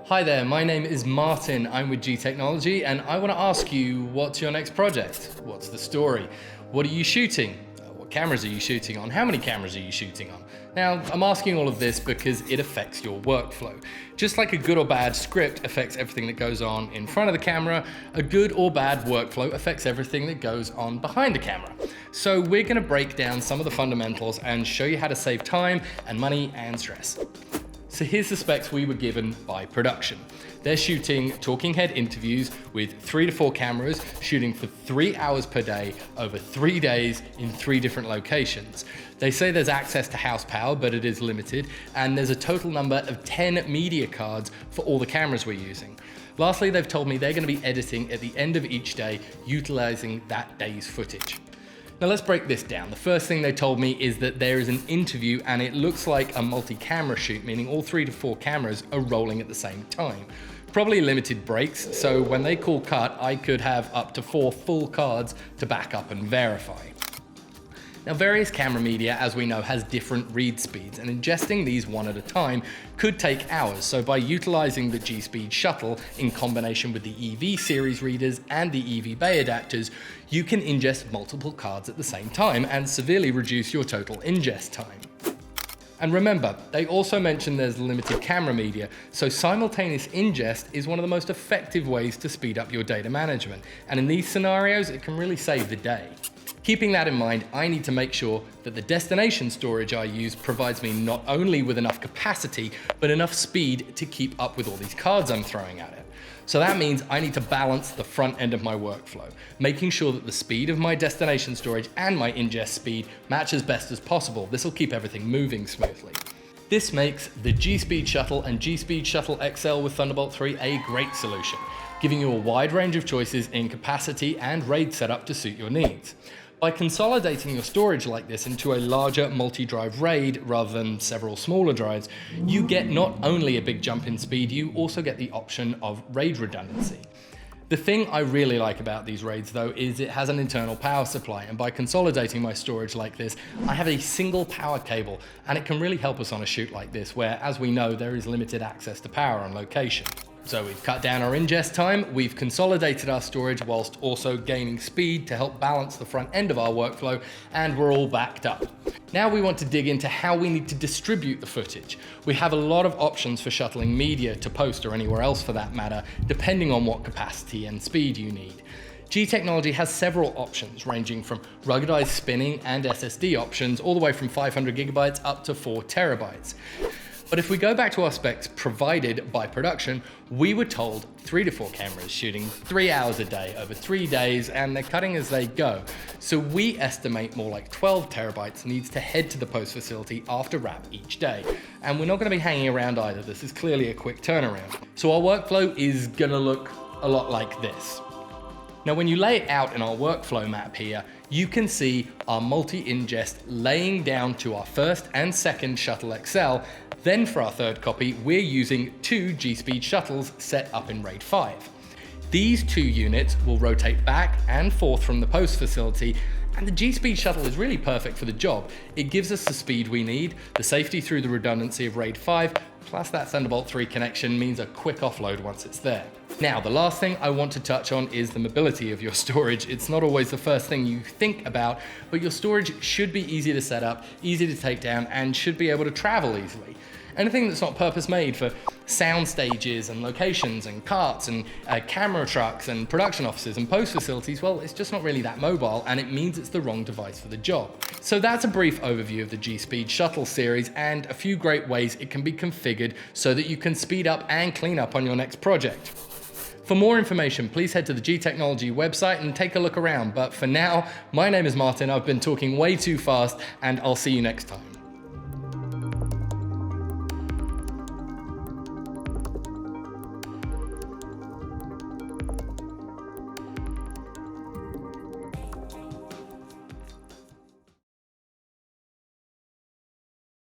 Hi there, my name is Martin. I'm with G Technology and I want to ask you, what's your next project? What's the story? What are you shooting? What cameras are you shooting on? How many cameras are you shooting on? Now, I'm asking all of this because it affects your workflow. Just like a good or bad script affects everything that goes on in front of the camera, a good or bad workflow affects everything that goes on behind the camera. So we're going to break down some of the fundamentals and show you how to save time and money and stress. So here's the specs we were given by production. They're shooting talking head interviews with 3 to 4 cameras, shooting for 3 hours per day over 3 days in 3 different locations. They say there's access to house power, but it is limited, and there's a total number of 10 media cards for all the cameras we're using. Lastly, they've told me they're going to be editing at the end of each day, utilizing that day's footage. Now let's break this down. The first thing they told me is that there is an interview and it looks like a multi-camera shoot, meaning all 3 to 4 cameras are rolling at the same time. Probably limited breaks, so when they call cut, I could have up to 4 full cards to back up and verify. Now, various camera media, as we know, has different read speeds, and ingesting these one at a time could take hours. So by utilizing the G-Speed shuttle in combination with the EV series readers and the EV Bay adapters, you can ingest multiple cards at the same time and severely reduce your total ingest time. And remember, they also mentioned there's limited camera media, so simultaneous ingest is one of the most effective ways to speed up your data management. And in these scenarios, it can really save the day. Keeping that in mind, I need to make sure that the destination storage I use provides me not only with enough capacity, but enough speed to keep up with all these cards I'm throwing at it. So that means I need to balance the front end of my workflow, making sure that the speed of my destination storage and my ingest speed match as best as possible. This will keep everything moving smoothly. This makes the G-Speed Shuttle and G-Speed Shuttle XL with Thunderbolt 3 a great solution, giving you a wide range of choices in capacity and RAID setup to suit your needs. By consolidating your storage like this into a larger multi-drive RAID rather than several smaller drives, you get not only a big jump in speed, you also get the option of RAID redundancy. The thing I really like about these RAIDs though is it has an internal power supply, and by consolidating my storage like this, I have a single power cable, and it can really help us on a shoot like this where, as we know, there is limited access to power on location. So we've cut down our ingest time, we've consolidated our storage whilst also gaining speed to help balance the front end of our workflow, and we're all backed up. Now we want to dig into how we need to distribute the footage. We have a lot of options for shuttling media to post or anywhere else for that matter, depending on what capacity and speed you need. G Technology has several options ranging from ruggedized spinning and SSD options all the way from 500 gigabytes up to 4 terabytes. But if we go back to our specs provided by production, we were told 3 to 4 cameras shooting 3 hours a day over 3 days, and they're cutting as they go. So we estimate more like 12 terabytes needs to head to the post facility after wrap each day. And we're not going to be hanging around either. This is clearly a quick turnaround. So our workflow is going to look a lot like this. Now, when you lay it out in our workflow map here, you can see our multi-ingest laying down to our first and second Shuttle XL. Then for our third copy, we're using 2 G-Speed shuttles set up in RAID 5. These 2 units will rotate back and forth from the post facility, and the G-Speed shuttle is really perfect for the job. It gives us the speed we need, the safety through the redundancy of RAID 5, plus that Thunderbolt 3 connection means a quick offload once it's there. Now, the last thing I want to touch on is the mobility of your storage. It's not always the first thing you think about, but your storage should be easy to set up, easy to take down, and should be able to travel easily. Anything that's not purpose-made for sound stages and locations and carts and camera trucks and production offices and post facilities, well, it's just not really that mobile, and it means it's the wrong device for the job. So that's a brief overview of the G-Speed Shuttle series and a few great ways it can be configured so that you can speed up and clean up on your next project. For more information, please head to the G Technology website and take a look around. But for now, my name is Martin. I've been talking way too fast, and I'll see you next time.